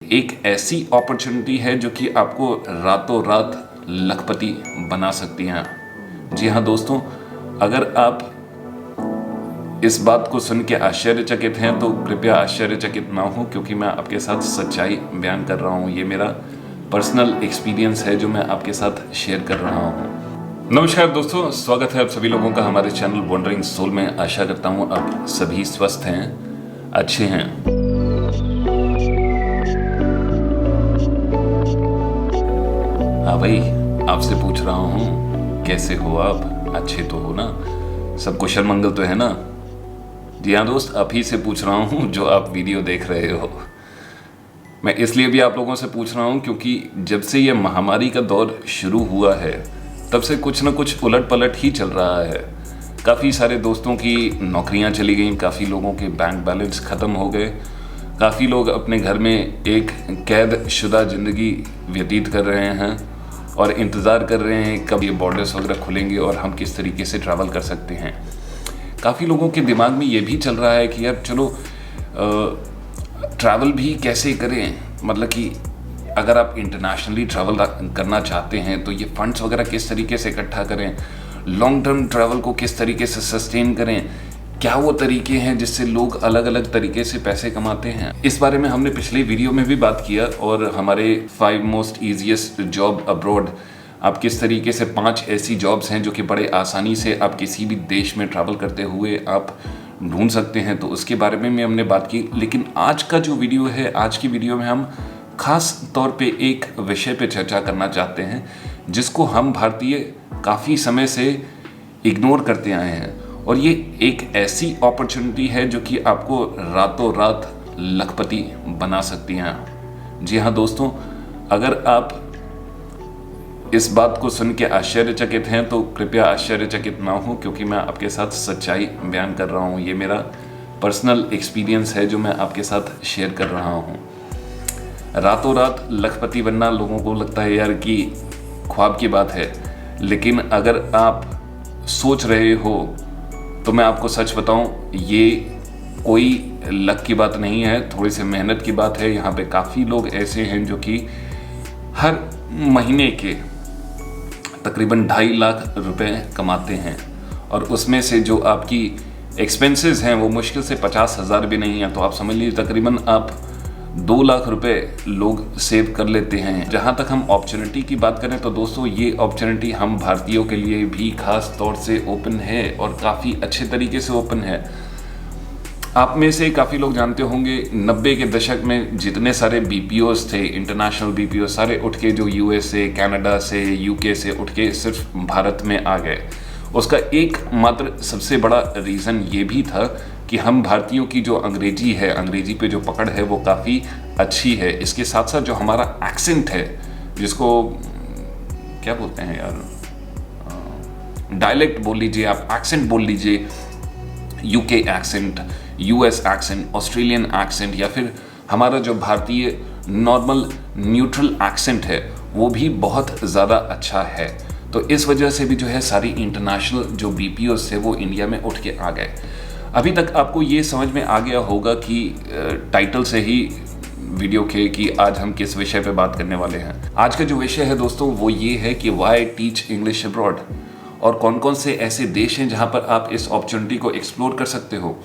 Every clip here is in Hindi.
एक ऐसी अपॉर्चुनिटी है जो कि आपको रातों रात लखपति बना सकती हैं। जी हाँ दोस्तों, अगर आप इस बात को सुन के आश्चर्यचकित हैं तो कृपया आश्चर्यचकित ना हो, क्योंकि मैं आपके साथ सच्चाई बयान कर रहा हूँ। ये मेरा पर्सनल एक्सपीरियंस है जो मैं आपके साथ शेयर कर रहा हूँ। नमस्कार दोस्तों, स्वागत है आप सभी लोगों का हमारे चैनल वंडरिंग सोल में। आशा करता हूँ आप सभी स्वस्थ हैं, अच्छे हैं। हाँ भाई, आपसे पूछ रहा हूँ कैसे हो आप? अच्छे तो हो ना? सब कुशल मंगल तो है ना? जी हाँ दोस्त, आप ही से पूछ रहा हूँ जो आप वीडियो देख रहे हो। मैं इसलिए भी आप लोगों से पूछ रहा हूँ क्योंकि जब से ये महामारी का दौर शुरू हुआ है तब से कुछ न कुछ उलट पलट ही चल रहा है। काफ़ी सारे दोस्तों की नौकरियां चली गईं, काफ़ी लोगों के बैंक बैलेंस ख़त्म हो गए, काफ़ी लोग अपने घर में एक कैद शुदा ज़िंदगी व्यतीत कर रहे हैं और इंतज़ार कर रहे हैं कब ये बॉर्डर्स वगैरह खुलेंगे और हम किस तरीके से ट्रैवल कर सकते हैं। काफ़ी लोगों के दिमाग में ये भी चल रहा है कि यार चलो ट्रैवल भी कैसे करें, मतलब कि अगर आप इंटरनेशनली ट्रैवल करना चाहते हैं तो ये फंड्स वगैरह किस तरीके से इकट्ठा करें, लॉन्ग टर्म ट्रैवल को किस तरीके से सस्टेन करें, क्या वो तरीके हैं जिससे लोग अलग अलग तरीके से पैसे कमाते हैं। इस बारे में हमने पिछले वीडियो में भी बात किया और हमारे 5 मोस्ट ईजीएस्ट जॉब अब्रॉड, आप किस तरीके से 5 ऐसी जॉब्स हैं जो कि बड़े आसानी से आप किसी भी देश में ट्रैवल करते हुए आप ढूंढ सकते हैं, तो उसके बारे में हमने बात की। लेकिन आज का जो वीडियो है, आज की वीडियो में हम खास तौर पे एक विषय पे चर्चा करना चाहते हैं जिसको हम भारतीय काफ़ी समय से इग्नोर करते आए हैं, और ये एक ऐसी अपॉर्चुनिटी है जो कि आपको रातों रात लखपति बना सकती हैं। जी हाँ दोस्तों, अगर आप इस बात को सुन के आश्चर्यचकित हैं तो कृपया आश्चर्यचकित ना हो, क्योंकि मैं आपके साथ सच्चाई बयान कर रहा हूँ। ये मेरा पर्सनल एक्सपीरियंस है जो मैं आपके साथ शेयर कर रहा हूँ। रातों रात लखपति बनना लोगों को लगता है यार कि ख्वाब की बात है, लेकिन अगर आप सोच रहे हो तो मैं आपको सच बताऊं, ये कोई लक की बात नहीं है, थोड़ी सी मेहनत की बात है। यहाँ पे काफ़ी लोग ऐसे हैं जो कि हर महीने के तकरीबन 2.5 लाख रुपए कमाते हैं, और उसमें से जो आपकी एक्सपेंसेस हैं वो मुश्किल से 50,000 भी नहीं है, तो आप समझ लीजिए तकरीबन आप 2 लाख रुपए लोग सेव कर लेते हैं। जहाँ तक हम अपॉर्चुनिटी की बात करें तो दोस्तों, ये अपॉर्चुनिटी हम भारतीयों के लिए भी खास तौर से ओपन है और काफ़ी अच्छे तरीके से ओपन है। आप में से काफ़ी लोग जानते होंगे 90 के दशक में जितने सारे बीपीओस थे, इंटरनेशनल बीपीओ, सारे उठ के जो यूएसए, कनाडा से, यूके से उठ के सिर्फ भारत में आ गए। उसका एक मात्र सबसे बड़ा रीज़न ये भी था कि हम भारतीयों की जो अंग्रेजी है, अंग्रेजी पे जो पकड़ है वो काफ़ी अच्छी है। इसके साथ साथ जो हमारा एक्सेंट है, जिसको क्या बोलते हैं यार, डायलेक्ट बोल लीजिए आप, एक्सेंट बोल लीजिए, UK accent, US accent, Australian accent, या फिर हमारा जो भारतीय नॉर्मल न्यूट्रल एक्सेंट है वो भी बहुत ज़्यादा अच्छा है। तो इस वजह से भी जो है सारी इंटरनेशनल जो बीपीओस थे वो इंडिया में उठ के आ गए। अभी तक आपको ये समझ में आ गया होगा कि टाइटल से ही वीडियो के कि आज हम किस विषय पे बात करने वाले हैं। आज का जो विषय है दोस्तों वो ये है कि व्हाई टीच इंग्लिश अब्रॉड, और कौन कौन से ऐसे देश हैं जहां पर आप इस अपॉर्चुनिटी को एक्सप्लोर कर सकते हो।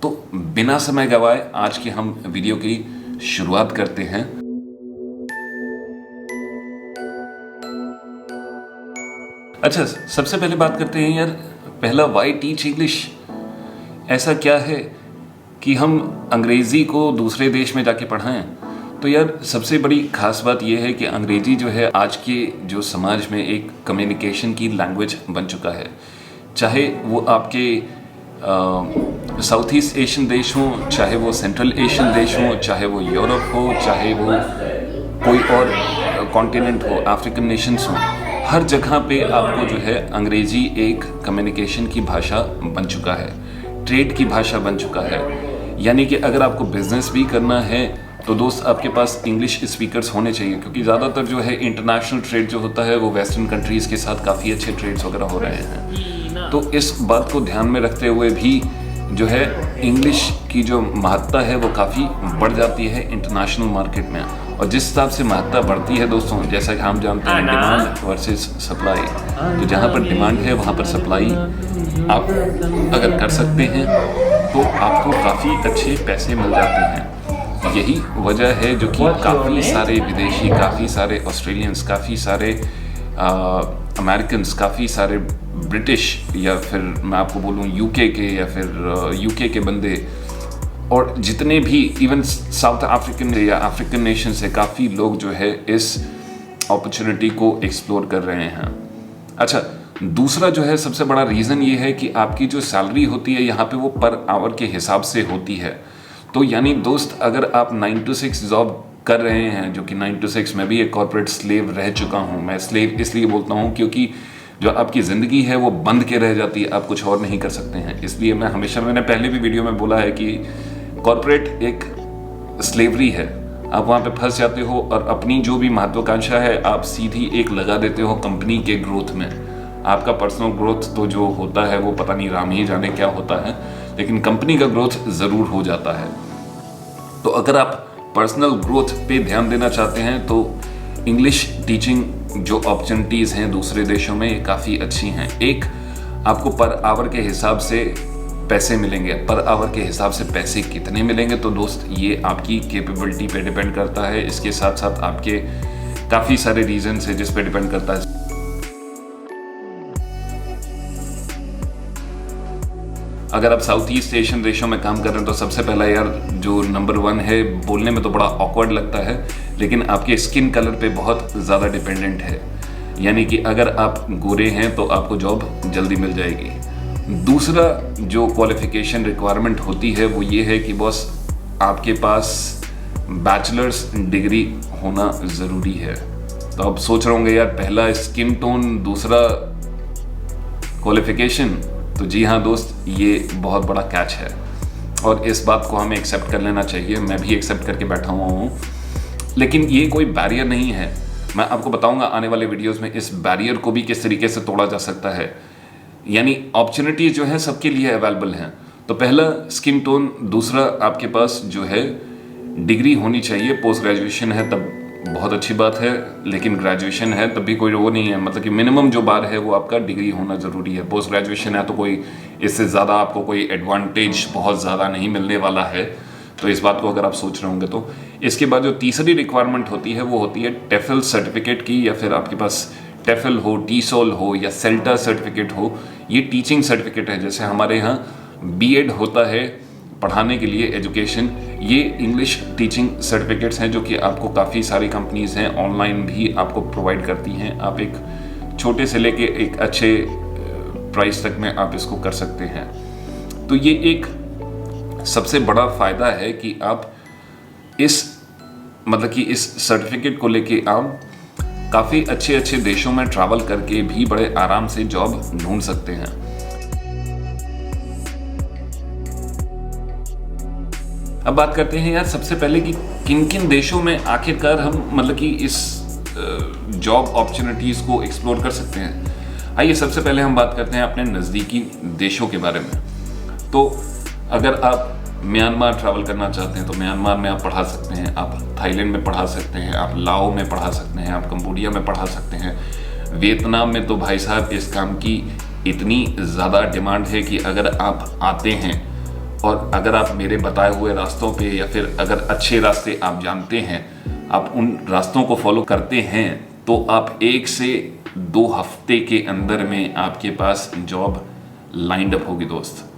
तो बिना समय गवाए आज की हम वीडियो की शुरुआत करते हैं। अच्छा, सबसे पहले बात करते हैं यार, पहला व्हाई टीच इंग्लिश। ऐसा क्या है कि हम अंग्रेज़ी को दूसरे देश में जाके पढ़ाएं? तो यार सबसे बड़ी खास बात यह है कि अंग्रेज़ी जो है आज के जो समाज में एक कम्युनिकेशन की लैंग्वेज बन चुका है। चाहे वो आपके साउथ ईस्ट एशियन देश हों, चाहे वो सेंट्रल एशियन देश हों, चाहे वो यूरोप हो, चाहे वो कोई और कॉन्टिनेंट हो, अफ्रीकन नेशंस हों, हर जगह पे आपको जो है अंग्रेज़ी एक कम्युनिकेशन की भाषा बन चुका है, ट्रेड की भाषा बन चुका है। यानी कि अगर आपको बिजनेस भी करना है तो दोस्त आपके पास इंग्लिश स्पीकर्स होने चाहिए, क्योंकि ज़्यादातर जो है इंटरनेशनल ट्रेड जो होता है वो वेस्टर्न कंट्रीज़ के साथ काफ़ी अच्छे ट्रेड्स वगैरह हो रहे हैं। तो इस बात को ध्यान में रखते हुए भी जो है इंग्लिश की जो महत्ता है वो काफ़ी बढ़ जाती है इंटरनेशनल मार्केट में। और जिस हिसाब से महत्ता बढ़ती है दोस्तों, जैसा कि हम जानते हैं डिमांड वर्सेस सप्लाई, तो जहाँ पर डिमांड है वहाँ पर सप्लाई आप अगर कर सकते हैं तो आपको काफ़ी अच्छे पैसे मिल जाते हैं। यही वजह है जो कि काफ़ी सारे विदेशी, काफ़ी सारे ऑस्ट्रेलियंस, काफ़ी सारे अमेरिकन्स, काफ़ी सारे ब्रिटिश, या फिर मैं आपको बोलूँ यूके के, या फिर यूके के बंदे, और जितने भी इवन साउथ अफ्रीकन या अफ्रीकन नेशन से काफ़ी लोग जो है इस अपॉर्चुनिटी को एक्सप्लोर कर रहे हैं। अच्छा, दूसरा जो है सबसे बड़ा रीज़न ये है कि आपकी जो सैलरी होती है यहाँ पे वो पर आवर के हिसाब से होती है। तो यानी दोस्त, अगर आप 9 to 6 जॉब कर रहे हैं, जो कि 9 to 6 मैं भी एक कॉर्पोरेट स्लेव रह चुका हूँ। मैं स्लेव इसलिए बोलता हूँ क्योंकि जो आपकी ज़िंदगी है वो बंद के रह जाती है, आप कुछ और नहीं कर सकते हैं। इसलिए मैंने पहले भी वीडियो में बोला है कि कॉर्पोरेट एक स्लेवरी है। आप वहाँ पे फंस जाते हो और अपनी जो भी महत्वाकांक्षा है आप सीधी एक लगा देते हो कंपनी के ग्रोथ में। आपका पर्सनल ग्रोथ तो जो होता है वो पता नहीं, राम ही जाने क्या होता है, लेकिन कंपनी का ग्रोथ ज़रूर हो जाता है। तो अगर आप पर्सनल ग्रोथ पे ध्यान देना चाहते हैं तो इंग्लिश टीचिंग जो अपॉर्चुनिटीज़ हैं दूसरे देशों में ये काफ़ी अच्छी हैं। एक, आपको पर आवर के हिसाब से पैसे मिलेंगे। पर आवर के हिसाब से पैसे कितने मिलेंगे तो दोस्त, ये आपकी कैपेबिलिटी पे डिपेंड करता है। इसके साथ साथ आपके काफ़ी सारे रीजंस है जिस पे डिपेंड करता है। अगर आप साउथ ईस्ट एशियन देशों में काम कर रहे हैं तो सबसे पहला यार जो नंबर 1 है, बोलने में तो बड़ा ऑकवर्ड लगता है लेकिन आपके स्किन कलर पे बहुत ज़्यादा डिपेंडेंट है। यानी कि अगर आप गोरे हैं तो आपको जॉब जल्दी मिल जाएगी। दूसरा जो क्वालिफिकेशन रिक्वायरमेंट होती है वो ये है कि बॉस आपके पास बैचलर्स डिग्री होना ज़रूरी है। तो आप सोच रहे होंगे यार, पहला स्किन टोन, दूसरा क्वालिफिकेशन। तो जी हाँ दोस्त, ये बहुत बड़ा कैच है और इस बात को हमें एक्सेप्ट कर लेना चाहिए। मैं भी एक्सेप्ट करके बैठा हुआ हूँ, लेकिन ये कोई बैरियर नहीं है। मैं आपको बताऊंगा आने वाले वीडियोस में इस बैरियर को भी किस तरीके से तोड़ा जा सकता है। यानी अपॉर्चुनिटीज जो है सबके लिए अवेलेबल हैं। तो पहला स्किन टोन, दूसरा आपके पास जो है डिग्री होनी चाहिए। पोस्ट ग्रेजुएशन है तब बहुत अच्छी बात है, लेकिन ग्रेजुएशन है तब भी कोई वो नहीं है, मतलब कि मिनिमम जो बार है वो आपका डिग्री होना ज़रूरी है। पोस्ट ग्रेजुएशन है तो कोई इससे ज़्यादा आपको कोई एडवांटेज बहुत ज़्यादा नहीं मिलने वाला है। तो इस बात को अगर आप सोच रहे होंगे तो इसके बाद जो तीसरी रिक्वायरमेंट होती है वो होती है टेफल सर्टिफिकेट की, या फिर आपके पास टेफल हो, टीसोल हो या सेल्टा सर्टिफिकेट हो। ये टीचिंग सर्टिफिकेट है। जैसे हमारे यहाँ बीएड होता है पढ़ाने के लिए, एजुकेशन, ये इंग्लिश टीचिंग सर्टिफिकेट्स हैं जो कि आपको काफ़ी सारी कंपनीज़ हैं ऑनलाइन भी आपको प्रोवाइड करती हैं। आप एक छोटे से लेके एक अच्छे प्राइस तक में आप इसको कर सकते हैं। तो ये एक सबसे बड़ा फ़ायदा है कि आप इस सर्टिफिकेट को लेके आप काफ़ी अच्छे अच्छे देशों में ट्रैवल करके भी बड़े आराम से जॉब ढूंढ सकते हैं। अब बात करते हैं यार सबसे पहले कि किन किन देशों में आखिरकार हम इस जॉब अपॉर्चुनिटीज़ को एक्सप्लोर कर सकते हैं। आइए सबसे पहले हम बात करते हैं अपने नज़दीकी देशों के बारे में। तो अगर आप म्यांमार ट्रैवल करना चाहते हैं तो म्यांमार में आप पढ़ा सकते हैं, आप थाईलैंड में पढ़ा सकते हैं, आप लाओ में पढ़ा सकते हैं, आप कंबोडिया में पढ़ा सकते हैं। वियतनाम में तो भाई साहब इस काम की इतनी ज़्यादा डिमांड है कि अगर आप आते हैं और अगर आप मेरे बताए हुए रास्तों पे, या फिर अगर अच्छे रास्ते आप जानते हैं, आप उन रास्तों को फॉलो करते हैं, तो आप 1 से 2 हफ्ते के अंदर में आपके पास जॉब लाइंड अप होगी दोस्त।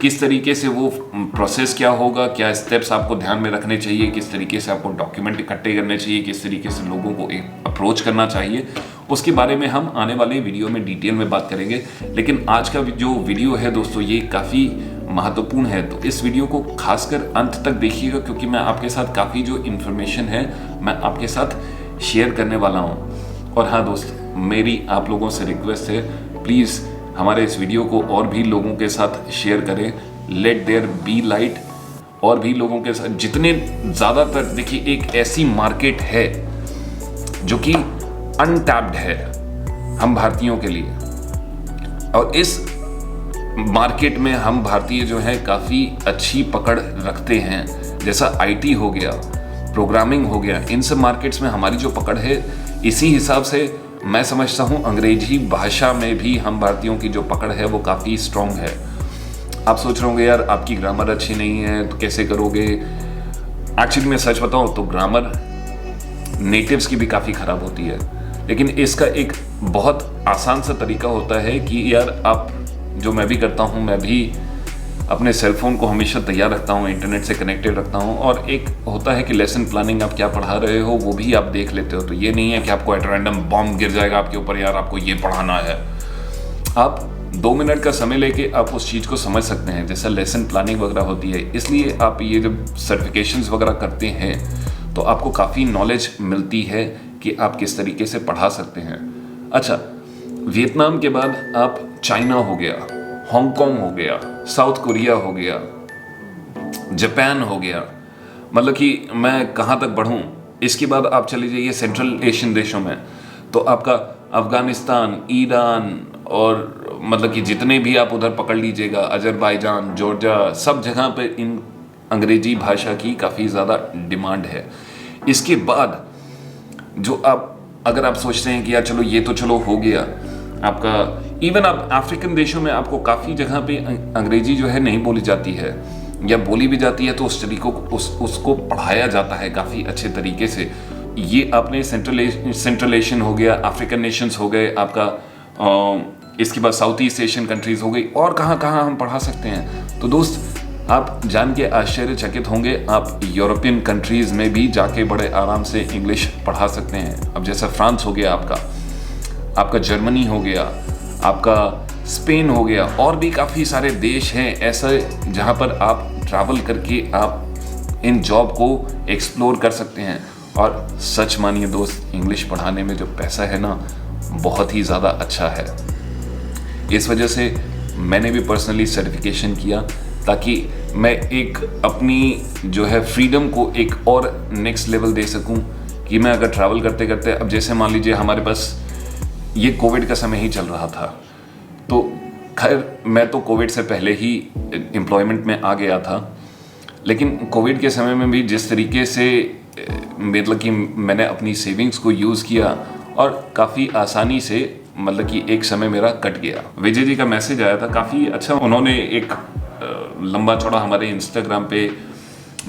किस तरीके से वो प्रोसेस क्या होगा, क्या स्टेप्स आपको ध्यान में रखने चाहिए, किस तरीके से आपको डॉक्यूमेंट इकट्ठे करने चाहिए, किस तरीके से लोगों को अप्रोच करना चाहिए, उसके बारे में हम आने वाले वीडियो में डिटेल में बात करेंगे। लेकिन आज का जो वीडियो है दोस्तों ये काफ़ी महत्वपूर्ण है, तो इस वीडियो को खासकर अंत तक देखिएगा, क्योंकि मैं आपके साथ काफ़ी जो इन्फॉर्मेशन है मैं आपके साथ शेयर करने वाला हूँ। और हाँ दोस्त, मेरी आप लोगों से रिक्वेस्ट है, प्लीज़ हमारे इस वीडियो को और भी लोगों के साथ शेयर करें। Let there be light. और भी लोगों के साथ जितने ज़्यादातर, देखिए एक ऐसी मार्केट है जो कि अनटैप्ड है हम भारतीयों के लिए, और इस मार्केट में हम भारतीय जो हैं काफ़ी अच्छी पकड़ रखते हैं। जैसा आईटी हो गया, प्रोग्रामिंग हो गया, इन सब मार्केट्स में हमारी जो पकड़ है, इसी हिसाब से मैं समझता हूँ अंग्रेजी भाषा में भी हम भारतीयों की जो पकड़ है वो काफ़ी स्ट्रॉन्ग है। आप सोच रहे होंगे यार आपकी ग्रामर अच्छी नहीं है तो कैसे करोगे। एक्चुअली मैं सच बताऊँ तो ग्रामर नेटिव्स की भी काफ़ी ख़राब होती है, लेकिन इसका एक बहुत आसान सा तरीका होता है कि यार आप, जो मैं भी करता हूँ, मैं भी अपने सेलफोन को हमेशा तैयार रखता हूँ, इंटरनेट से कनेक्टेड रखता हूँ, और एक होता है कि लेसन प्लानिंग आप क्या पढ़ा रहे हो वो भी आप देख लेते हो। तो ये नहीं है कि आपको एट रैंडम बॉम्ब गिर जाएगा आपके ऊपर, यार आपको ये पढ़ाना है। आप 2 मिनट का समय लेके आप उस चीज़ को समझ सकते हैं, जैसा लेसन प्लानिंग वगैरह होती है। इसलिए आप ये जब सर्टिफिकेशंस वगैरह करते हैं तो आपको काफ़ी नॉलेज मिलती है कि आप किस तरीके से पढ़ा सकते हैं। अच्छा, वियतनाम के बाद आप चाइना हो गया, हांगकांग हो गया, साउथ कोरिया हो गया, जापान हो गया, मतलब कि मैं कहाँ तक बढ़ूँ। इसके बाद आप चले जाइए सेंट्रल एशियन देशों में, तो आपका अफगानिस्तान, ईरान, और मतलब कि जितने भी आप उधर पकड़ लीजिएगा, अजरबैजान, जॉर्जिया, सब जगह पे इन अंग्रेजी भाषा की काफ़ी ज़्यादा डिमांड है। इसके बाद जो आप, अगर आप सोचते हैं कि यार चलो ये तो चलो हो गया आपका, इवन आप अफ्रीकन देशों में आपको काफ़ी जगह पे अंग्रेजी जो है नहीं बोली जाती है, या बोली भी जाती है तो उस तरीकों उसको पढ़ाया जाता है काफ़ी अच्छे तरीके से। ये आपने सेंट्रल एशियन हो गया, अफ्रीकन नेशंस हो गए आपका, इसके बाद साउथ ईस्ट एशियन कंट्रीज़ हो गई, और कहाँ कहाँ हम पढ़ा सकते हैं। तो दोस्त आप जान के आश्चर्यचकित होंगे, आप यूरोपियन कंट्रीज़ में भी जाके बड़े आराम से इंग्लिश पढ़ा सकते हैं। अब जैसा फ्रांस हो गया आपका जर्मनी हो गया, आपका स्पेन हो गया, और भी काफ़ी सारे देश हैं ऐसे जहाँ पर आप ट्रैवल करके आप इन जॉब को एक्सप्लोर कर सकते हैं। और सच मानिए दोस्त, इंग्लिश पढ़ाने में जो पैसा है ना, बहुत ही ज़्यादा अच्छा है। इस वजह से मैंने भी पर्सनली सर्टिफिकेशन किया, ताकि मैं एक अपनी जो है फ्रीडम को एक और नेक्स्ट लेवल दे सकूं, कि मैं अगर ट्रैवल करते करते, अब जैसे मान लीजिए हमारे पास ये कोविड का समय ही चल रहा था, तो खैर मैं तो कोविड से पहले ही एम्प्लॉयमेंट में आ गया था, लेकिन कोविड के समय में भी जिस तरीके से मतलब कि मैंने अपनी सेविंग्स को यूज़ किया, और काफ़ी आसानी से मतलब कि एक समय मेरा कट गया। विजय जी का मैसेज आया था, काफ़ी अच्छा, उन्होंने एक लंबा चौड़ा हमारे इंस्टाग्राम पे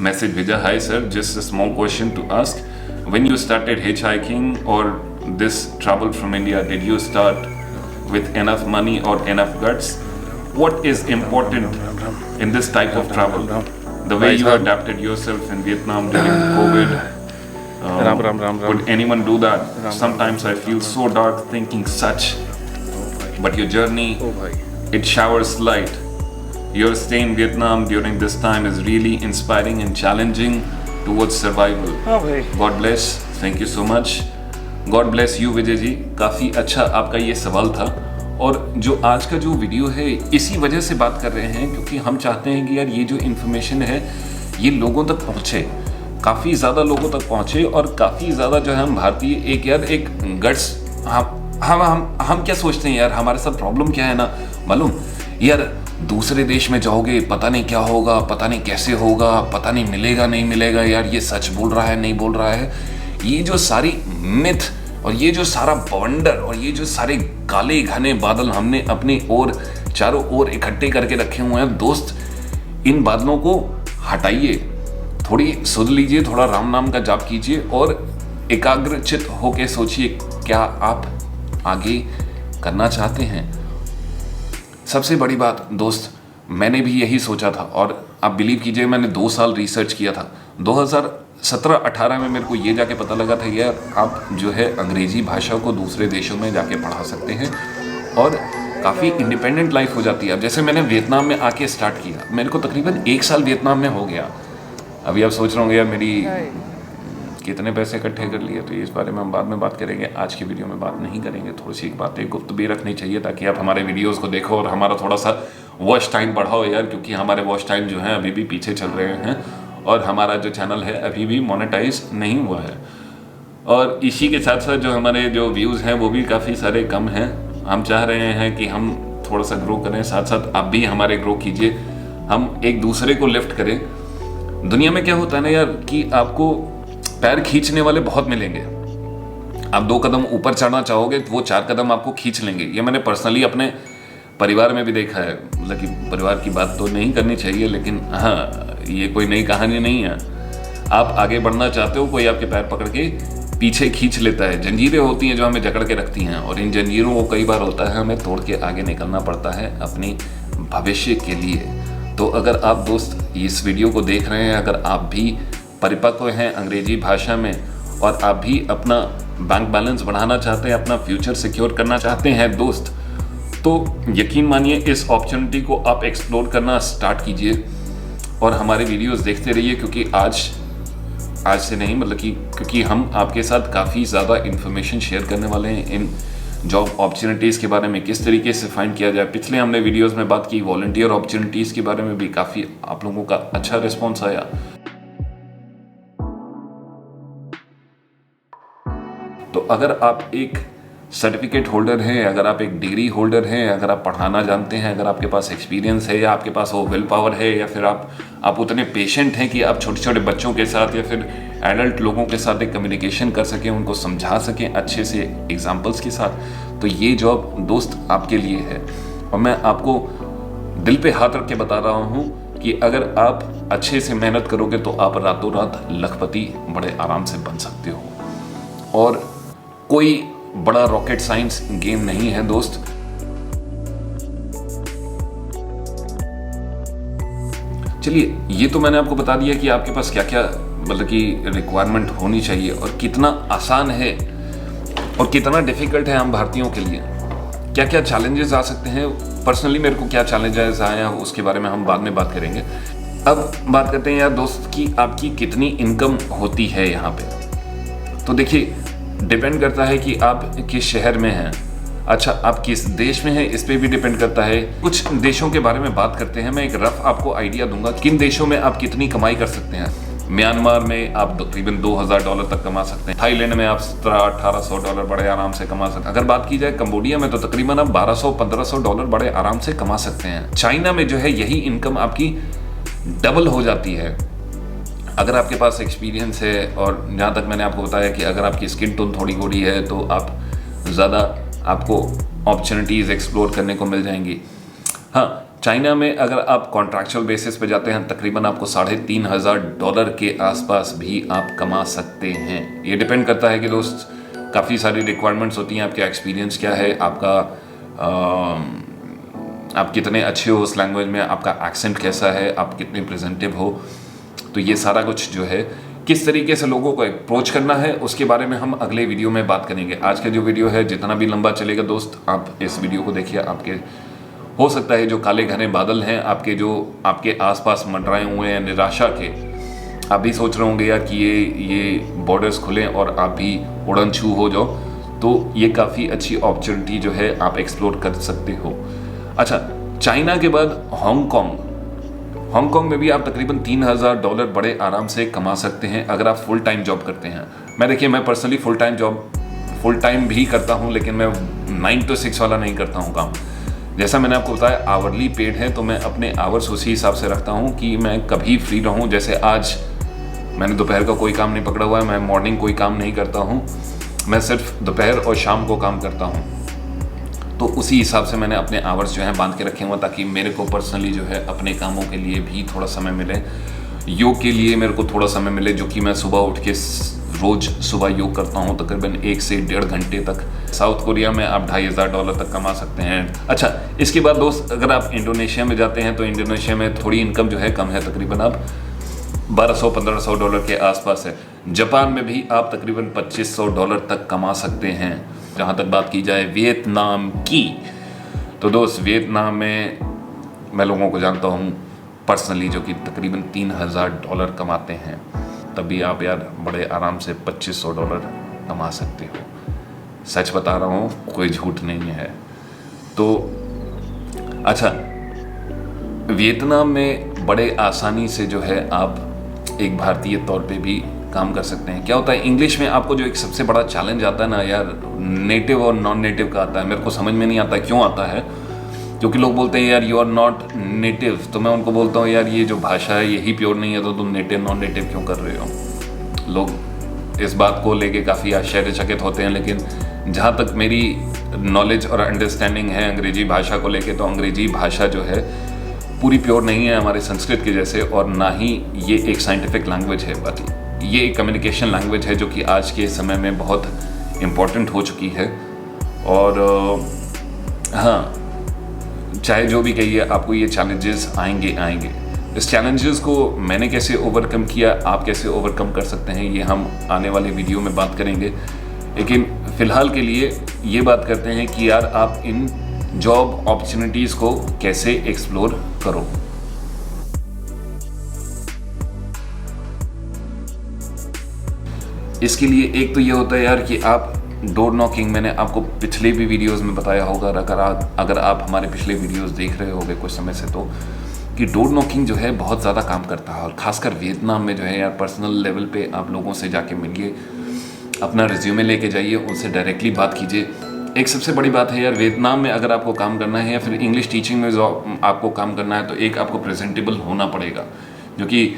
मैसेज भेजा। Hi sir, just a small question to ask, when you started hitchhiking और this travel from India, did you start with enough money or enough guts? What is important in this type of travel? The way you adapted yourself in Vietnam during COVID. Would anyone do that? Sometimes I feel so dark thinking such. But your journey, it showers light. Your stay in Vietnam during this time is really inspiring and challenging towards survival. God bless. Thank you so much. God bless you Vijay ji. काफ़ी अच्छा आपका ये सवाल था, और जो आज का जो वीडियो है इसी वजह से बात कर रहे हैं, क्योंकि हम चाहते हैं कि यार ये जो इन्फॉर्मेशन है ये लोगों तक पहुँचे, काफ़ी ज़्यादा लोगों तक पहुँचे, और काफ़ी ज़्यादा जो है हम भारतीय एक गट्स, हम क्या सोचते हैं यार, हमारे साथ प्रॉब्लम क्या है ना मालूम यार, दूसरे देश में जाओगे पता नहीं क्या होगा, पता नहीं कैसे होगा, पता नहीं मिलेगा नहीं मिलेगा, यार ये सच बोल रहा है नहीं बोल रहा है। ये जो सारी मिथ और ये जो सारा बवंडर और ये जो सारे काले घने बादल हमने अपने ओर चारों ओर इकट्ठे करके रखे हुए हैं दोस्त, इन बादलों को हटाइए, थोड़ी सुध लीजिए, थोड़ा राम नाम का जाप कीजिए, और एकाग्रचित होकर सोचिए क्या आप आगे करना चाहते हैं। सबसे बड़ी बात दोस्त, मैंने भी यही सोचा था, और आप बिलीव कीजिए मैंने 2 साल रिसर्च किया था। 2017-18 में मेरे को ये जाके पता लगा था यार आप जो है अंग्रेजी भाषा को दूसरे देशों में जाके पढ़ा सकते हैं, और काफ़ी इंडिपेंडेंट लाइफ हो जाती है। अब जैसे मैंने वियतनाम में आके स्टार्ट किया, मेरे को तकरीबन 1 साल वियतनाम में हो गया। अभी आप सोच रहे होंगे यार मेरी कितने पैसे इकट्ठे कर लिए, तो इस बारे में हम बाद में बात करेंगे, आज की वीडियो में बात नहीं करेंगे। थोड़ी सी बातें गुप्त भी रखनी चाहिए ताकि आप हमारे वीडियोस को देखो और हमारा थोड़ा सा वॉच टाइम बढ़ाओ यार, क्योंकि हमारे वॉच टाइम जो है अभी भी पीछे चल रहे हैं, और हमारा जो चैनल है अभी भी मोनेटाइज नहीं हुआ है, और इसी के साथ साथ जो हमारे जो व्यूज़ हैं वो भी काफ़ी सारे कम हैं। हम चाह रहे हैं कि हम थोड़ा सा ग्रो करें, साथ साथ आप भी हमारे ग्रो कीजिए, हम एक दूसरे को लिफ्ट करें। दुनिया में क्या होता है ना यार कि आपको पैर खींचने वाले बहुत मिलेंगे। आप 2 कदम ऊपर चढ़ना चाहोगे तो वो 4 कदम आपको खींच लेंगे। ये मैंने पर्सनली अपने परिवार में भी देखा है। मतलब कि परिवार की बात तो नहीं करनी चाहिए, लेकिन हाँ, ये कोई नई कहानी नहीं है। आप आगे बढ़ना चाहते हो, कोई आपके पैर पकड़ के पीछे खींच लेता है। जंजीरें होती हैं जो हमें जकड़ के रखती हैं, और इन जंजीरों को कई बार होता है हमें तोड़ के आगे निकलना पड़ता है अपनी भविष्य के लिए। तो अगर आप दोस्त इस वीडियो को देख रहे हैं, अगर आप भी परिपक्व हैं अंग्रेजी भाषा में और आप भी अपना बैंक बैलेंस बढ़ाना चाहते हैं, अपना फ्यूचर सिक्योर करना चाहते हैं दोस्त, तो यकीन मानिए इस अपॉर्चुनिटी को आप एक्सप्लोर करना स्टार्ट कीजिए और हमारे वीडियोस देखते रहिए। क्योंकि आज से नहीं, मतलब कि क्योंकि हम आपके साथ काफ़ी ज़्यादा इन्फॉर्मेशन शेयर करने वाले हैं इन जॉब अपॉर्चुनिटीज़ के बारे में, किस तरीके से फाइंड किया जाए। पिछले हमने वीडियोस में बात की वॉलंटियर अपॉर्चुनिटीज़ के बारे में भी, काफ़ी आप लोगों का अच्छा रिस्पॉन्स आया। तो अगर आप एक सर्टिफिकेट होल्डर हैं, अगर आप एक डिग्री होल्डर हैं, अगर आप पढ़ाना जानते हैं, अगर आपके पास एक्सपीरियंस है, या आपके पास वो विल पावर है, या फिर आप उतने पेशेंट हैं कि आप छोटे छोटे बच्चों के साथ या फिर एडल्ट लोगों के साथ एक कम्युनिकेशन कर सकें, उनको समझा सकें अच्छे से एग्जाम्पल्स के साथ, तो ये जॉब दोस्त आपके लिए है। और मैं आपको दिल पे हाथ रख के बता रहा हूँ कि अगर आप अच्छे से मेहनत करोगे तो आप रातों रात लखपति बड़े आराम से बन सकते हो। और कोई बड़ा रॉकेट साइंस गेम नहीं है दोस्त। चलिए, ये तो मैंने आपको बता दिया कि आपके पास क्या क्या मतलब कि रिक्वायरमेंट होनी चाहिए और कितना आसान है और कितना डिफिकल्ट है हम भारतीयों के लिए, क्या क्या चैलेंजेस आ सकते हैं। पर्सनली मेरे को क्या चैलेंजेस आए हैं उसके बारे में हम बाद में बात करेंगे। अब बात करते हैं यार दोस्त कि आपकी कितनी इनकम होती है यहाँ पे। तो देखिए, डिपेंड करता है कि आप किस शहर में हैं। अच्छा, आप किस देश में हैं इस पे भी डिपेंड करता है। कुछ देशों के बारे में बात करते हैं। मैं एक रफ आपको आइडिया दूंगा किन देशों में आप कितनी कमाई कर सकते हैं। म्यांमार में आप तकरीबन $2000 तक कमा सकते हैं। थाईलैंड में आप $1700-1800 बड़े आराम से कमा सकते हैं। अगर बात की जाए कंबोडिया में तो तकरीबन आप $1200-1500 बड़े आराम से कमा सकते हैं। चाइना में जो है यही इनकम आपकी डबल हो जाती है अगर आपके पास एक्सपीरियंस है। और जहाँ तक मैंने आपको बताया कि अगर आपकी स्किन टोन थोड़ी गोरी है तो आप ज़्यादा आपको अपॉर्चुनिटीज़ एक्सप्लोर करने को मिल जाएंगी। हाँ, चाइना में अगर आप कॉन्ट्रैक्चुअल बेसिस पे जाते हैं तकरीबन आपको $3500 के आसपास भी आप कमा सकते हैं। ये डिपेंड करता है कि दोस्त काफ़ी सारी रिक्वायरमेंट्स होती हैं। आपका एक्सपीरियंस क्या है, आप कितने अच्छे हो उस लैंग्वेज में, आपका एक्सेंट कैसा है, आप कितने प्रेजेंटिव हो। तो ये सारा कुछ जो है किस तरीके से लोगों को अप्रोच करना है उसके बारे में हम अगले वीडियो में बात करेंगे। आज का जो वीडियो है जितना भी लंबा चलेगा दोस्त, आप इस वीडियो को देखिए। आपके हो सकता है जो काले घने बादल हैं आपके आसपास मंडराए हुए हैं निराशा के, आप भी सोच रहे होंगे यार कि ये बॉर्डर्स खुलें और आप भी उड़न छू हो जाओ, तो ये काफ़ी अच्छी अपॉर्चुनिटी जो है आप एक्सप्लोर कर सकते हो। अच्छा, चाइना के बाद हांगकांग में भी आप तकरीबन $3000 बड़े आराम से कमा सकते हैं अगर आप फुल टाइम जॉब करते हैं। मैं पर्सनली फुल टाइम भी करता हूं, लेकिन मैं 9 to 6 वाला नहीं करता हूं काम। जैसा मैंने आपको बताया आवरली पेड है, तो मैं अपने आवर्स उसी हिसाब से रखता हूं कि मैं कभी फ्री रहूं। जैसे आज मैंने दोपहर का कोई काम नहीं पकड़ा हुआ है, मैं मॉर्निंग कोई काम नहीं करता हूं, मैं सिर्फ दोपहर और शाम को काम करता हूं। तो उसी हिसाब से मैंने अपने आवर्स जो हैं बांध के रखे हुए, ताकि मेरे को पर्सनली जो है अपने कामों के लिए भी थोड़ा समय मिले, योग के लिए मेरे को थोड़ा समय मिले, जो कि मैं सुबह उठ के रोज़ सुबह योग करता हूँ तकरीबन 1 से 1.5 घंटे तक। साउथ कोरिया में आप $2500 तक कमा सकते हैं। अच्छा, इसके बाद दोस्त अगर आप इंडोनेशिया में जाते हैं तो इंडोनेशिया में थोड़ी इनकम जो है कम है, तकरीबन आप $1200-1500 के आसपास है। जापान में भी आप तकरीबन $2500 तक कमा सकते हैं। जहाँ तक बात की जाए वियतनाम की, तो दोस्त वियतनाम में मैं लोगों को जानता हूँ पर्सनली जो कि तकरीबन $3000 कमाते हैं, तभी आप यार बड़े आराम से $2500 कमा सकते हो। सच बता रहा हूँ, कोई झूठ नहीं है। तो अच्छा, वियतनाम में बड़े आसानी से जो है आप एक भारतीय तौर पे भी काम कर सकते हैं। क्या होता है इंग्लिश में आपको जो एक सबसे बड़ा चैलेंज आता है ना यार, नेटिव और नॉन नेटिव का आता है। मेरे को समझ में नहीं आता क्यों आता है, क्योंकि लोग बोलते हैं यार यू आर नॉट नेटिव, तो मैं उनको बोलता हूँ यार ये जो भाषा है यही प्योर नहीं है तो तुम नेटिव नॉन नेटिव क्यों कर रहे हो। लोग इस बात को लेके काफ़ी आश्चर्यचकित होते हैं, लेकिन जहाँ तक मेरी नॉलेज और अंडरस्टैंडिंग है अंग्रेजी भाषा को लेके, तो अंग्रेजी भाषा जो है पूरी प्योर नहीं है हमारे संस्कृत के जैसे, और ना ही ये एक साइंटिफिक लैंग्वेज है, बाकी ये एक कम्युनिकेशन लैंग्वेज है जो कि आज के समय में बहुत इम्पॉर्टेंट हो चुकी है। और हाँ, चाहे जो भी कहिए, आपको ये चैलेंजेस आएंगे। इस चैलेंजेस को मैंने कैसे ओवरकम किया, आप कैसे ओवरकम कर सकते हैं, ये हम आने वाले वीडियो में बात करेंगे। लेकिन फ़िलहाल के लिए ये बात करते हैं कि यार आप इन जॉब अपॉर्चुनिटीज़ को कैसे एक्सप्लोर करो। इसके लिए एक तो ये होता है यार कि आप डोर नॉकिंग, मैंने आपको पिछले भी वीडियोस में बताया होगा, अगर आप हमारे पिछले वीडियोस देख रहे होंगे कुछ समय से, तो कि डोर नॉकिंग जो है बहुत ज़्यादा काम करता है। और ख़ासकर वियतनाम में जो है यार, पर्सनल लेवल पे आप लोगों से जाके मिलिए, अपना रिज्यूमे लेके जाइए, उनसे डायरेक्टली बात कीजिए। एक सबसे बड़ी बात है यार, वियतनाम में अगर आपको काम करना है या फिर इंग्लिश टीचिंग में जो आपको काम करना है, तो एक आपको प्रेजेंटेबल होना पड़ेगा। जो कि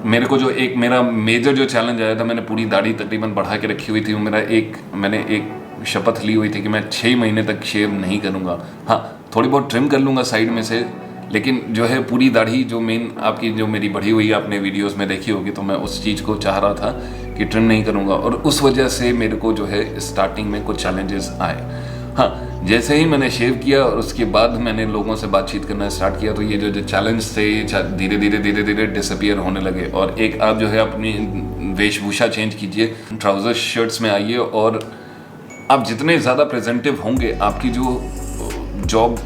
मेरे को जो एक मेरा मेजर जो चैलेंज आया था, मैंने पूरी दाढ़ी तकरीबन बढ़ा के रखी हुई थी। मैंने एक शपथ ली हुई थी कि मैं 6 महीने तक शेव नहीं करूँगा। हाँ, थोड़ी बहुत ट्रिम कर लूँगा साइड में से, लेकिन जो है पूरी दाढ़ी जो मेन आपकी जो मेरी बढ़ी हुई है आपने वीडियोस में देखी होगी, तो मैं उस चीज़ को चाह रहा था कि ट्रिम नहीं करूँगा, और उस वजह से मेरे को जो है स्टार्टिंग में कुछ चैलेंजेस आए। हाँ, जैसे ही मैंने शेव किया और उसके बाद मैंने लोगों से बातचीत करना स्टार्ट किया, तो ये जो चैलेंज थे धीरे धीरे डिसअपियर होने लगे। और एक आप जो है अपनी वेशभूषा चेंज कीजिए, ट्राउजर शर्ट्स में आइए, और आप जितने ज़्यादा प्रेजेंटिव होंगे, आपकी जो जॉब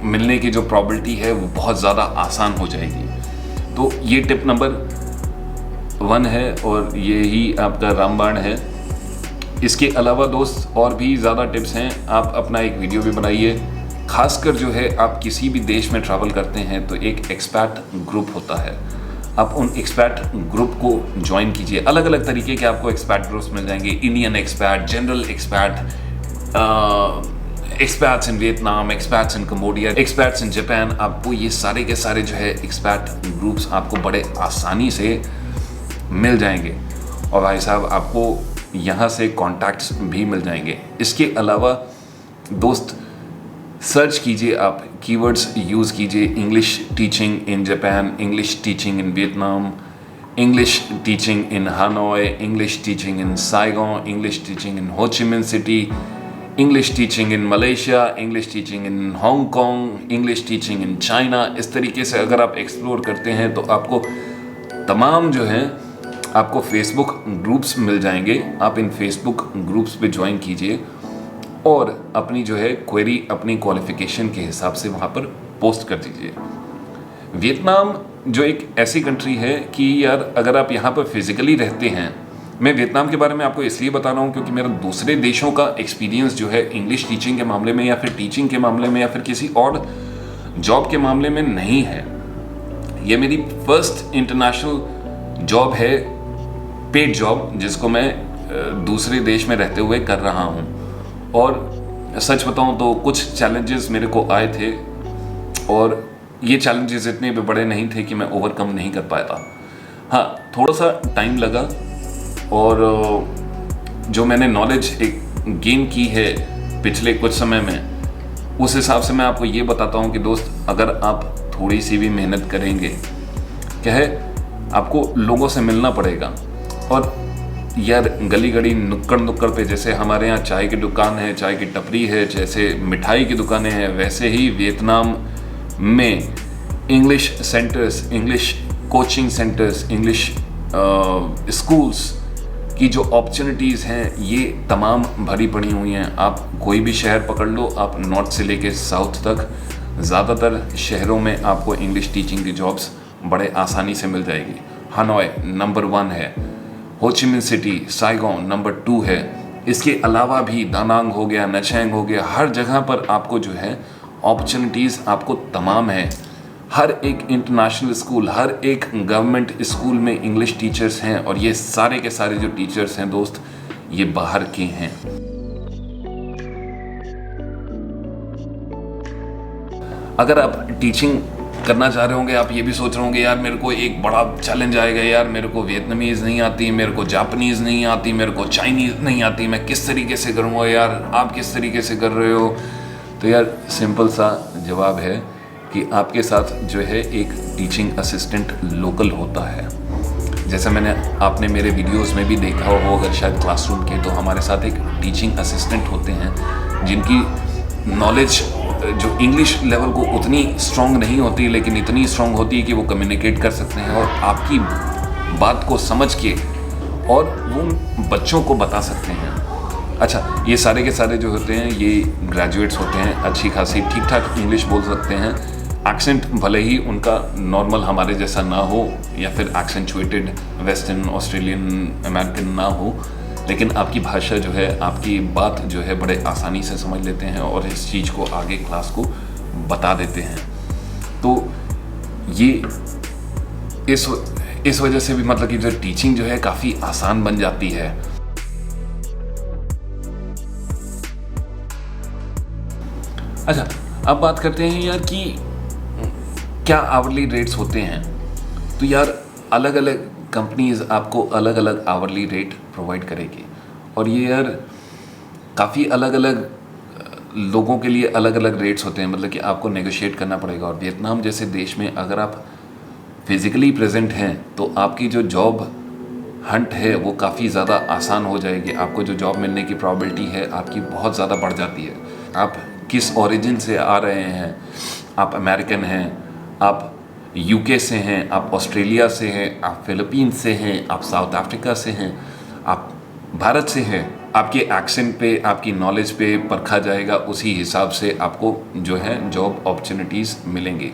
मिलने की जो प्रॉबिलिटी है वो बहुत ज़्यादा आसान हो जाएगी। तो ये टिप नंबर 1 है, और ये ही आपका रामबाण है। इसके अलावा दोस्त और भी ज़्यादा टिप्स हैं, आप अपना एक वीडियो भी बनाइए। खासकर जो है आप किसी भी देश में ट्रैवल करते हैं तो एक एक्सपैट ग्रुप होता है, आप उन एक्सपैट ग्रुप को ज्वाइन कीजिए। अलग अलग तरीके के आपको एक्सपैट ग्रुप्स मिल जाएंगे, Indian expat, general expat, expats in Vietnam, expats in Cambodia, expats in Japan. आपको ये सारे के सारे जो है एक्सपैट ग्रुप्स आपको बड़े आसानी से मिल जाएंगे, और भाई साहब आपको यहाँ से कॉन्टैक्ट्स भी मिल जाएंगे। इसके अलावा दोस्त सर्च कीजिए, आप कीवर्ड्स यूज़ कीजिए, English teaching in Japan, English teaching in Vietnam, English teaching in Hanoi, English teaching in Saigon, English teaching in Ho Chi Minh City, English teaching in Malaysia, English teaching in Hong Kong, English teaching in China. इस तरीके से अगर आप एक्सप्लोर करते हैं तो आपको तमाम जो है आपको फेसबुक ग्रुप्स मिल जाएंगे। आप इन फेसबुक ग्रुप्स पे ज्वाइन कीजिए और अपनी जो है क्वेरी अपनी क्वालिफिकेशन के हिसाब से वहाँ पर पोस्ट कर दीजिए। वियतनाम जो एक ऐसी कंट्री है कि यार अगर आप यहाँ पर फिजिकली रहते हैं, मैं वियतनाम के बारे में आपको इसलिए बता रहा हूँ क्योंकि मेरा दूसरे देशों का एक्सपीरियंस जो है इंग्लिश टीचिंग के मामले में या फिर टीचिंग के मामले में या फिर किसी और जॉब के मामले में नहीं है। ये मेरी फर्स्ट इंटरनेशनल जॉब है, पेड जॉब, जिसको मैं दूसरे देश में रहते हुए कर रहा हूँ। और सच बताऊँ तो कुछ चैलेंजेस मेरे को आए थे, और ये चैलेंजेस इतने भी बड़े नहीं थे कि मैं ओवरकम नहीं कर पाया था। हाँ, थोड़ा सा टाइम लगा, और जो मैंने नॉलेज एक गेन की है पिछले कुछ समय में, उस हिसाब से मैं आपको ये बताता हूँ कि दोस्त अगर आप थोड़ी सी भी मेहनत करेंगे, क्या है, आपको लोगों से मिलना पड़ेगा। और यार गली गली नुक्कड़ पे जैसे हमारे यहाँ चाय की दुकान है, चाय की टपरी है, जैसे मिठाई की दुकानें हैं, वैसे ही वियतनाम में English centres, English coaching centres, English schools की जो अपॉर्चुनिटीज़ हैं ये तमाम भरी पड़ी हुई हैं। आप कोई भी शहर पकड़ लो, आप नॉर्थ से लेके साउथ तक, ज़्यादातर शहरों में आपको इंग्लिश टीचिंग की जॉब्स बड़े आसानी से मिल जाएगी। हानोई नंबर 1 है, हो Chi Minh city, Saigon number 2 है। इसके अलावा भी दानांग हो गया, नचैंग हो गया, हर जगह पर आपको जो है अपॉर्चुनिटीज़ आपको तमाम है। हर एक इंटरनेशनल स्कूल, हर एक गवर्नमेंट स्कूल में इंग्लिश टीचर्स हैं, और ये सारे के सारे जो टीचर्स हैं दोस्त, ये बाहर के हैं। अगर आप टीचिंग करना चाह रहे होंगे, आप ये भी सोच रहे होंगे यार मेरे को एक बड़ा चैलेंज आएगा, यार मेरे को वियतनामीज़ नहीं आती, मेरे को जापानीज़ नहीं आती, मेरे को चाइनीज़ नहीं आती, मैं किस तरीके से करूँगा, यार आप किस तरीके से कर रहे हो। तो यार सिंपल सा जवाब है कि आपके साथ जो है एक टीचिंग असिस्टेंट लोकल होता है। जैसा आपने मेरे वीडियोस में भी देखा हो अगर शायद क्लासरूम के, तो हमारे साथ एक टीचिंग असिस्टेंट होते हैं जिनकी नॉलेज जो इंग्लिश लेवल को उतनी स्ट्रॉन्ग नहीं होती, लेकिन इतनी स्ट्रॉन्ग होती है कि वो कम्युनिकेट कर सकते हैं और आपकी बात को समझ के और वो बच्चों को बता सकते हैं। अच्छा, ये सारे के सारे जो होते हैं ये ग्रेजुएट्स होते हैं, अच्छी खासी ठीक ठाक इंग्लिश बोल सकते हैं। एक्सेंट भले ही उनका नॉर्मल हमारे जैसा ना हो या फिर एक्सेंचुएटेड वेस्टर्न ऑस्ट्रेलियन अमेरिकन ना हो, लेकिन आपकी भाषा जो है, आपकी बात जो है बड़े आसानी से समझ लेते हैं और इस चीज़ को आगे क्लास को बता देते हैं। तो ये इस वजह से भी मतलब कि जो टीचिंग जो है काफ़ी आसान बन जाती है। अच्छा, अब बात करते हैं यार कि क्या आवरली रेट्स होते हैं। तो यार अलग अलग कंपनीज आपको अलग अलग आवरली रेट प्रोवाइड करेगी और ये यार काफ़ी अलग अलग लोगों के लिए अलग अलग रेट्स होते हैं, मतलब कि आपको नेगोशिएट करना पड़ेगा। और वियतनाम जैसे देश में अगर आप फिज़िकली प्रेजेंट हैं तो आपकी जो जॉब हंट है वो काफ़ी ज़्यादा आसान हो जाएगी। आपको जो जॉब मिलने की प्रॉबिलिटी है आपकी बहुत ज़्यादा बढ़ जाती है। आप किस ओरिजिन से आ रहे हैं, आप अमेरिकन हैं, आप यूके से हैं, आप ऑस्ट्रेलिया से हैं, आप फिलीपींस से हैं, आप साउथ अफ्रीका से हैं, आप भारत से हैं, आपके एक्सेंट पे, आपकी नॉलेज पे परखा जाएगा। उसी हिसाब से आपको जो है जॉब अपॉर्चुनिटीज़ मिलेंगी।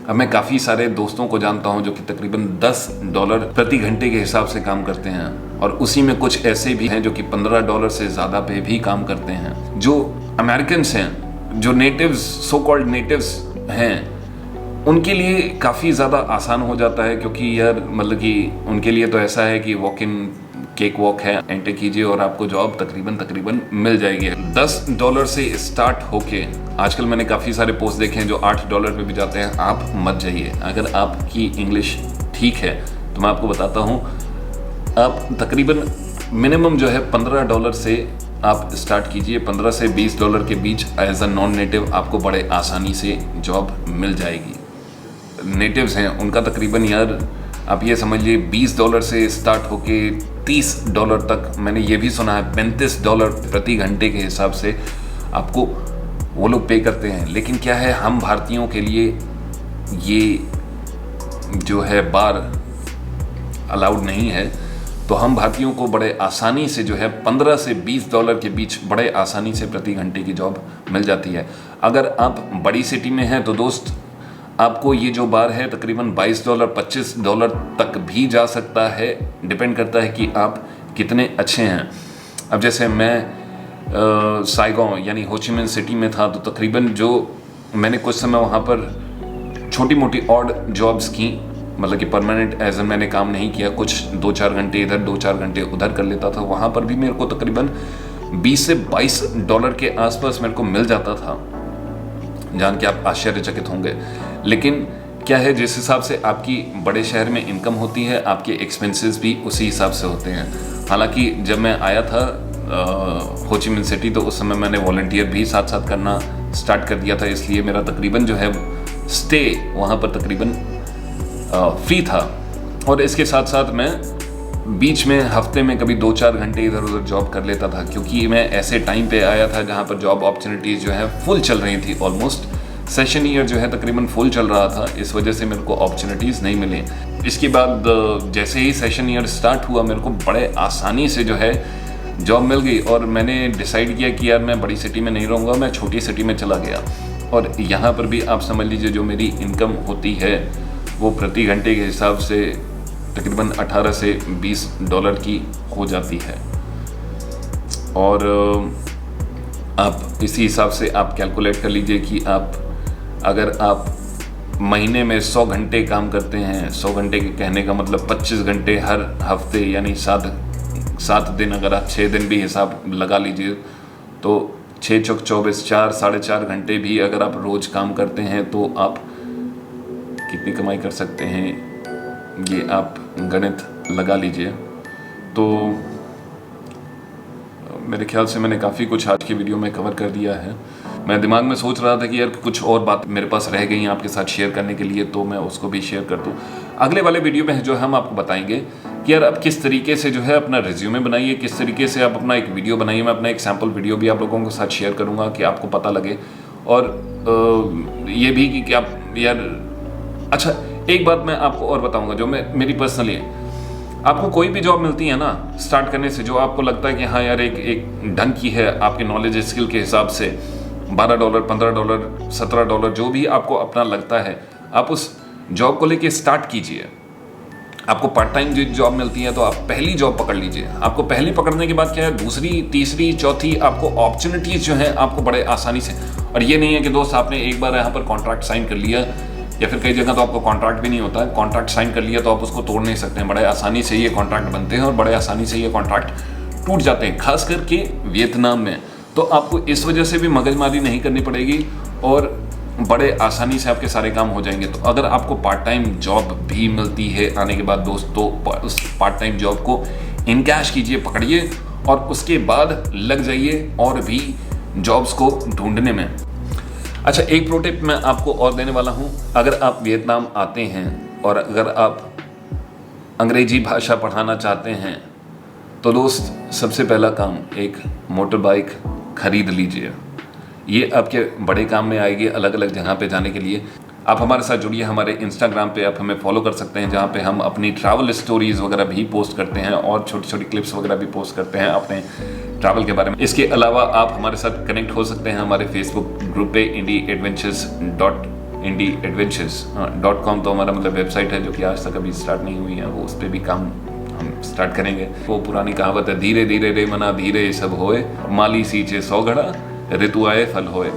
अब मैं काफ़ी सारे दोस्तों को जानता हूं जो कि तकरीबन $10 प्रति घंटे के हिसाब से काम करते हैं और उसी में कुछ ऐसे भी हैं जो कि $15 से ज़्यादा पे भी काम करते हैं। जो अमेरिकन्स हैं, जो नेटिव्स, सो कॉल्ड नेटिव्स हैं, उनके लिए काफ़ी ज़्यादा आसान हो जाता है, क्योंकि यार मतलब कि उनके लिए तो ऐसा है कि वॉक इन केक वॉक है, एंटर कीजिए और आपको जॉब तकरीबन मिल जाएगी। $10 से स्टार्ट होके आजकल मैंने काफ़ी सारे पोस्ट देखे हैं जो $8 पे भी जाते हैं। आप मत जाइए। अगर आपकी इंग्लिश ठीक है तो मैं आपको बताता हूँ, आप तकरीबन मिनिमम जो है $15 से आप स्टार्ट कीजिए। $15 से $20 के बीच एज अ नॉन नेटिव आपको बड़े आसानी से जॉब मिल जाएगी। नेटिव्स हैं उनका तकरीबन यार आप ये समझिए $20 से स्टार्ट होके $30 तक, मैंने ये भी सुना है $35 प्रति घंटे के हिसाब से आपको वो लोग पे करते हैं। लेकिन क्या है, हम भारतीयों के लिए ये जो है बार अलाउड नहीं है, तो हम भारतीयों को बड़े आसानी से जो है $15 से $20 के बीच बड़े आसानी से प्रति घंटे की जॉब मिल जाती है। अगर आप बड़ी सिटी में हैं तो दोस्त आपको ये जो बार है तकरीबन $22 $25 तक भी जा सकता है। डिपेंड करता है कि आप कितने अच्छे हैं। अब जैसे मैं साइगों यानी होचिमिन सिटी में था, तो तकरीबन जो मैंने कुछ समय वहाँ पर छोटी मोटी ऑड जॉब्स की, मतलब कि परमानेंट एज एन मैंने काम नहीं किया, कुछ 2-4 घंटे इधर 2-4 घंटे उधर कर लेता था। वहाँ पर भी मेरे को तकरीबन $20 से $22 के आसपास मेरे को मिल जाता था। जान के आप आश्चर्यचकित होंगे। लेकिन क्या है, जिस हिसाब से आपकी बड़े शहर में इनकम होती है, आपके एक्सपेंसेस भी उसी हिसाब से होते हैं। हालांकि जब मैं आया था होचिमिन सिटी, तो उस समय मैंने वॉलंटियर भी साथ साथ करना स्टार्ट कर दिया था, इसलिए मेरा तकरीबन जो है स्टे वहाँ पर तकरीबन फ्री था। और इसके साथ साथ मैं बीच में हफ्ते में कभी 2-4 घंटे इधर उधर जॉब कर लेता था, क्योंकि मैं ऐसे टाइम पे आया था जहाँ पर जॉब अपॉर्चुनिटीज़ जो है फुल चल रही थी। ऑलमोस्ट सेशन ईयर जो है तकरीबन फुल चल रहा था, इस वजह से मेरे को अपॉर्चुनिटीज़ नहीं मिली। इसके बाद जैसे ही सेशन ईयर स्टार्ट हुआ, मेरे को बड़े आसानी से जो है जॉब मिल गई और मैंने डिसाइड किया कि यार मैं बड़ी सिटी में नहीं रहूँगा, मैं छोटी सिटी में चला गया। और यहाँ पर भी आप समझ लीजिए जो मेरी इनकम होती है वो प्रति घंटे के हिसाब से तकरीबन $18 से $20 की हो जाती है। और आप इसी हिसाब से आप कैलकुलेट कर लीजिए कि अगर आप महीने में 100 घंटे काम करते हैं, 100 घंटे के कहने का मतलब 25 घंटे हर हफ्ते, यानी 7 दिन, अगर आप 6 दिन भी हिसाब लगा लीजिए तो 6 चौक 24, 4 साढ़े 4 घंटे भी अगर आप रोज़ काम करते हैं तो आप कितनी कमाई कर सकते हैं, ये आप गणित लगा लीजिए। तो मेरे ख्याल से मैंने काफ़ी कुछ आज की वीडियो में कवर कर दिया है। मैं दिमाग में सोच रहा था कि यार कुछ और बात मेरे पास रह गई हैं आपके साथ शेयर करने के लिए, तो मैं उसको भी शेयर कर दूं। अगले वाले वीडियो में जो हम आपको बताएंगे कि यार आप किस तरीके से जो है अपना रिज्यूमे बनाइए, किस तरीके से आप अपना एक वीडियो बनाइए। मैं अपना एक सैम्पल वीडियो भी आप लोगों के साथ शेयर करूँगा कि आपको पता लगे, और ये भी कि आप यार अच्छा एक बात मैं आपको और बताऊँगा जो मेरी पर्सनली है। आपको कोई भी जॉब मिलती है ना स्टार्ट करने से, जो आपको लगता है कि हाँ यार एक ढंग की है आपके नॉलेज स्किल के हिसाब से, $12, $15, $17 जो भी आपको अपना लगता है, आप उस जॉब को लेके स्टार्ट कीजिए। आपको पार्ट टाइम जो जॉब मिलती है तो आप पहली जॉब पकड़ लीजिए। आपको पहली पकड़ने के बाद क्या है, दूसरी, तीसरी, चौथी आपको अपॉर्चुनिटीज जो है आपको बड़े आसानी से, और ये नहीं है कि दोस्त आपने एक बार यहाँ पर कॉन्ट्रैक्ट साइन कर लिया, या फिर कई जगह तो आपको कॉन्ट्रैक्ट भी नहीं होता है, कॉन्ट्रैक्ट साइन कर लिया तो आप उसको तोड़ नहीं सकते हैं। बड़े आसानी से ये कॉन्ट्रैक्ट बनते हैं और बड़े आसानी से ये कॉन्ट्रैक्ट टूट जाते हैं, खास करके वियतनाम में। तो आपको इस वजह से भी मगजमारी नहीं करनी पड़ेगी और बड़े आसानी से आपके सारे काम हो जाएंगे। तो अगर आपको पार्ट टाइम जॉब भी मिलती है आने के बाद दोस्त, तो उस पार्ट टाइम जॉब को इनकैश कीजिए, पकड़िए, और उसके बाद लग जाइए और भी जॉब्स को ढूंढने में। अच्छा, एक प्रो टिप मैं आपको और देने वाला हूँ। अगर आप वियतनाम आते हैं और अगर आप अंग्रेजी भाषा पढ़ाना चाहते हैं तो दोस्त सबसे पहला काम एक मोटर बाइक खरीद लीजिए। ये आपके बड़े काम में आएगी अलग अलग जगह पे जाने के लिए। आप हमारे साथ जुड़िए, हमारे इंस्टाग्राम पे आप हमें फॉलो कर सकते हैं, जहाँ पे हम अपनी ट्रैवल स्टोरीज़ वगैरह भी पोस्ट करते हैं और छोटी छोटी क्लिप्स वगैरह भी पोस्ट करते हैं अपने ट्रैवल के बारे में। इसके अलावा आप हमारे साथ कनेक्ट हो सकते हैं हमारे फेसबुक ग्रुप पे indieadventures.com। तो हमारा मतलब वेबसाइट है जो कि आज तक अभी स्टार्ट नहीं हुई है, वो उस पर भी काम हम स्टार्ट करेंगे। वो पुरानी कहावत है, धीरे धीरे रे मना धीरे सब होए, माली सींचे 100 घड़ा ऋतु आए फल होए।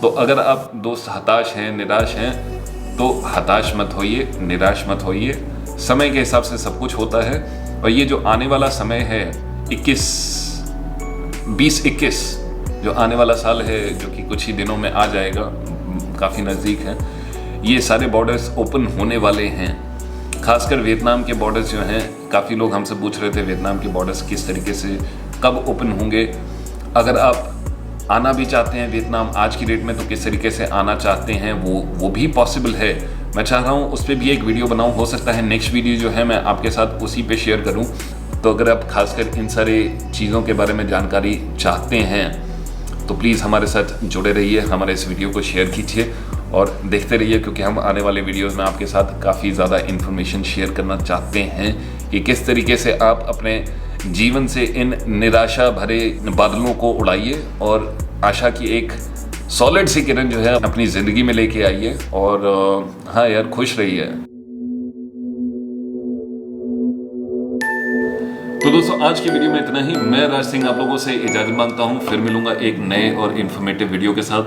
तो अगर आप दोस्त हताश हैं, निराश हैं, तो हताश मत होइए, निराश मत होइए। समय के हिसाब से सब कुछ होता है, और ये जो आने वाला समय है 2021 जो आने वाला साल है, जो कि कुछ ही दिनों में आ जाएगा, काफ़ी नज़दीक है, ये सारे बॉर्डर्स ओपन होने वाले हैं। खासकर वियतनाम के बॉर्डर्स जो हैं, काफ़ी लोग हमसे पूछ रहे थे वियतनाम के बॉर्डर्स किस तरीके से कब ओपन होंगे। अगर आप आना भी चाहते हैं वियतनाम आज की डेट में, तो किस तरीके से आना चाहते हैं वो भी पॉसिबल है। मैं चाह रहा हूँ उस पर भी एक वीडियो बनाऊँ, हो सकता है नेक्स्ट वीडियो जो है मैं आपके साथ उसी पे शेयर करूँ। तो अगर आप खासकर इन सारे चीज़ों के बारे में जानकारी चाहते हैं तो प्लीज़ हमारे साथ जुड़े रहिए, हमारे इस वीडियो को शेयर कीजिए और देखते रहिए, क्योंकि हम आने वाले वीडियोज़ में आपके साथ काफ़ी ज़्यादा इन्फॉर्मेशन शेयर करना चाहते हैं कि किस तरीके से आप अपने जीवन से इन निराशा भरे बादलों को उड़ाइए और आशा की एक सॉलिड सी किरण जो है अपनी ज़िंदगी में लेके आइए, और हाँ यार खुश रहिए। तो दोस्तों आज की वीडियो में इतना ही। मैं राज सिंह आप लोगों से इजाज़त मांगता हूँ, फिर मिलूंगा एक नए और इन्फॉर्मेटिव वीडियो के साथ।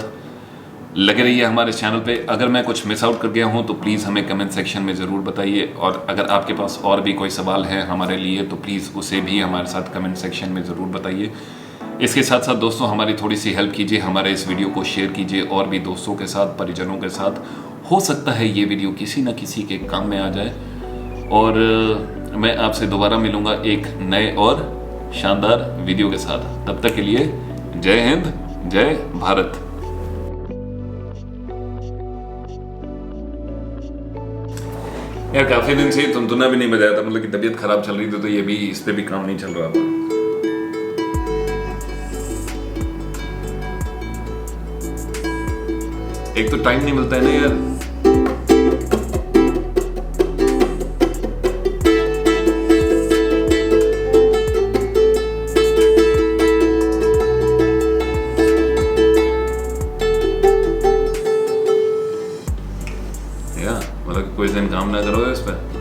लगे रहिए हमारे चैनल पे। अगर मैं कुछ मिस आउट कर गया हूँ तो प्लीज़ हमें कमेंट सेक्शन में ज़रूर बताइए, और अगर आपके पास और भी कोई सवाल है हमारे लिए तो प्लीज़ उसे भी हमारे साथ कमेंट सेक्शन में ज़रूर बताइए। इसके साथ साथ दोस्तों हमारी थोड़ी सी हेल्प कीजिए, हमारे इस वीडियो को शेयर कीजिए और भी दोस्तों के साथ, परिजनों के साथ। हो सकता है ये वीडियो किसी न किसी के काम में आ जाए, और मैं आपसे दोबारा मिलूँगा एक नए और शानदार वीडियो के साथ। तब तक के लिए जय हिंद, जय भारत। यार काफी दिन से तुनतुना भी नहीं बजाया था, मतलब कि तबीयत खराब चल रही थी, तो ये भी इस पे भी काम नहीं चल रहा था। एक तो टाइम नहीं मिलता है ना यार। मतलब कोई दिन काम ना करो इस पर।